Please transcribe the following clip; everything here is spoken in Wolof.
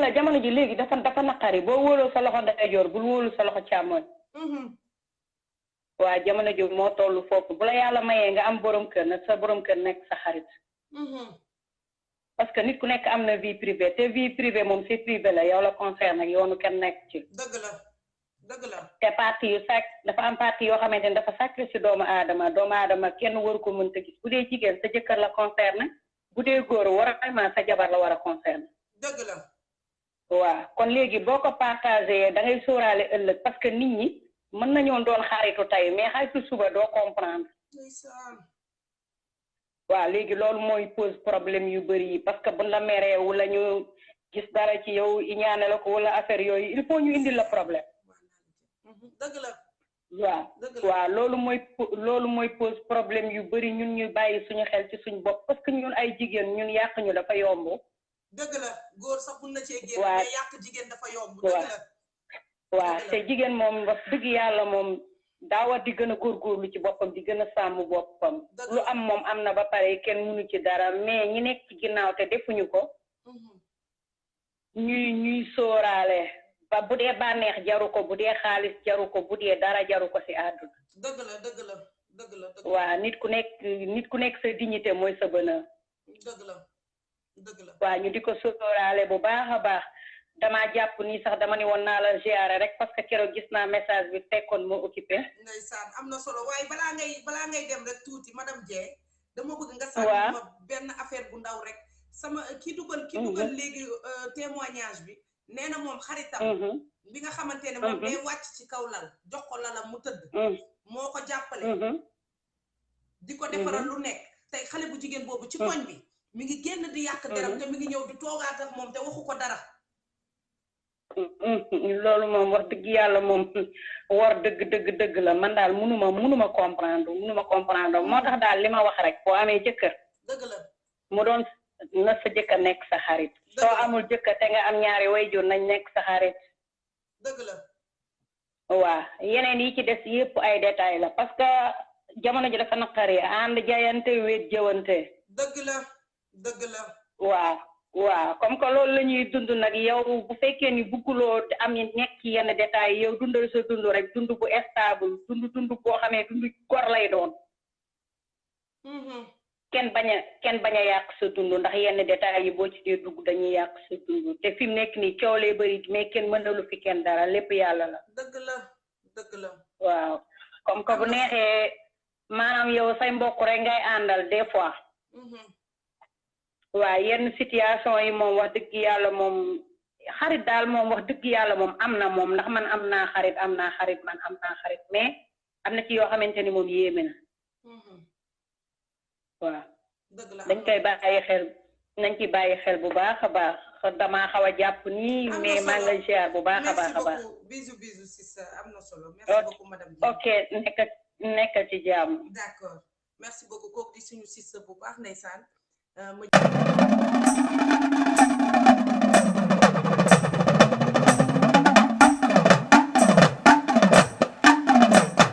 la jamono ji léegi dafa naqari boo wóoloo sa loxo ndeyjoor bul wóolu sa loxo càmmoñ waa jamono ji moo toll foofu bu la yàlla mayee nga am borom kër nag sa borom kër nekk sa xarit parce que nit ku nekk am na vie privée te vie privée moom c'est privé la yow la concerne ak yoonu kenn nekk ci dëgg la te parti yu sàcc dafa am parti yoo xamante ne dafa sàcc si doomu aadama kenn waru ko mënta gis bu dee jigéen sa jëkkër la concerne bu dee góor vraiment sa jabar la war a concerne dëgg la waaw kon léegi boo ko partagé da ngay sóoraale ëllëg parce que nit ñi mën nañoo doon xaritu tey mais xaritu suba doo comprendre waaw léegi loolu mooy pose problème yu bëri yi parce que bu la meree wala ñu gis dara ci yow ñaane la ko wala affaire yooyu il faut ñu indil la problème dëgg la waaw loolu mooy pose problème yu bëri ñun ñu bàyyi suñu xel ci suñu bopp parce que ñun ay jigéen ñun yàq ñu dafa yomb dëgg la góor sax mun na cee génn mais yàq jigéen dafa yomb dëgg la waaw te jigéen moom wax dëgg yàlla moom daa war di gën a góorgóorlu ci boppam di gën a sàmm boppam lu am moom am na ba pare kenn mënu ci dara mais ñi nekk ci ginnaaw te defuñu ko ñuy sóoraale ba bu dee bànneex jaru ko bu dee xaalis jaru ko bu dee dara jaru ko ci àdduna dëgg la waaw nit ku nekk sa dignité mooy sa bonheur dëgg la waaw ñu di ko sóoraale bu baax a baax damaa jàpp nii sax dama ni woon naa la ziyaare rek parce que keroog gis naa message bi fekkoon moo occupé ndeysaan am na solo waaye balaa ngay dem rek tuuti madame Dieng dama bëgg nga sànni ma benn affaire bu ndaw rek sama ki dugal léegi témoignage bi nee na moom xaritam bi nga xamante ne moom day wàcc ci kaw lal jox ko lalam mu tëdd moo ko jàppale di ko defaral lu nekk tey xale bu jigéen boobu ci koñ bi mi ngi génn di yàq deram te mi ngi ñëw di toogaat ak moom te waxu ko dara loolu moom wax dëgg yàlla moom war dëgg la man daal munuma comprendre moo tax daal li ma wax rek boo amee jëkkër dëgg la mu doon na sa jëkkër nekk sa xarit soo amul jëkkër te nga am ñaari wayjur nañ nekk sa xarit dëgg la waaw yeneen yi ci des yëpp ay détails la parce que jamono ji dafa naqari ànd jaayante wéet jëwante dëgg la waaw comme que loolu la ñuy dund nag yow bu fekkee ni bugguloo am nekk ci yenn détails yow dundal sa dund rek dund bu stable dund boo xamee dund gor lay doon kenn bañ a yàq sa dund ndax yenn détails yi boo ci dee dugg dañuy yàq sa dund te fi mu nekk nii coow lay bëri mais kenn mënalu fi kenn dara lépp yàlla la dëgg la waaw comme que bu neexee maanaam yow say mbokk rek ngay àndal des fois waaw yenn situation yi moom wax dëgg yàlla moom xarit daal moom wax dëgg yàlla moom am na moom ndax man am naa xarit mais am na ci yoo xamante ni moom yéeme na waaw dañ koy bàyyi xel bu baax a baax damaa xaw a jàpp nii mais maa ngi lay ziar bu baax a baax bisous sister am na solo merci beaucoup madame Dieng ok nekk ci jàmm d'accord merci beaucoup kooku di suñu sister bu baax ndeysaan